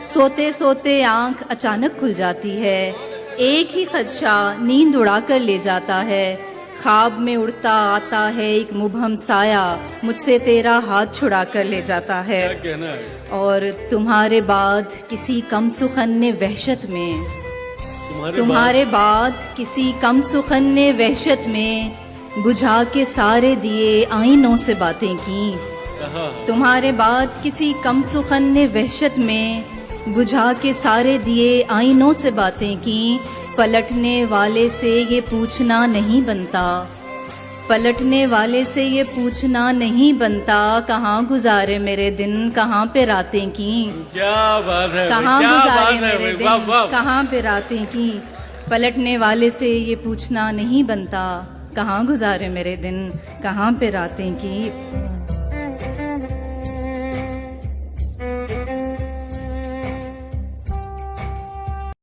सोते सोते आंख अचानक खुल जाती है, एक ही खदशा नींद उड़ा कर ले जाता है। ख्वाब में उड़ता आता है एक मुबहम साया, मुझसे तेरा हाथ छुड़ा कर ले जाता है। क्या कहना है? और तुम्हारे बाद किसी कम सुखन ने वहशत में, तुम्हारे बाद किसी कम सुखन ने वहशत में बुझा के सारे दिए आईनों से बातें की। तुम्हारे बाद किसी कम सुखन ने वहशत में बुझा के सारे दिए आईनों से बातें की। पलटने वाले से ये पूछना नहीं बनता, पलटने वाले से ये पूछना नहीं बनता, कहाँ गुजारे मेरे दिन, कहाँ पे रातें की। क्या बात है, कहाँ क्या गुजारे बात है, मेरे वाह, दिन, वाह। कहाँ पे रातें की। पलटने वाले से ये पूछना नहीं बनता, कहाँ गुजारे मेरे दिन, कहाँ पे रातें की।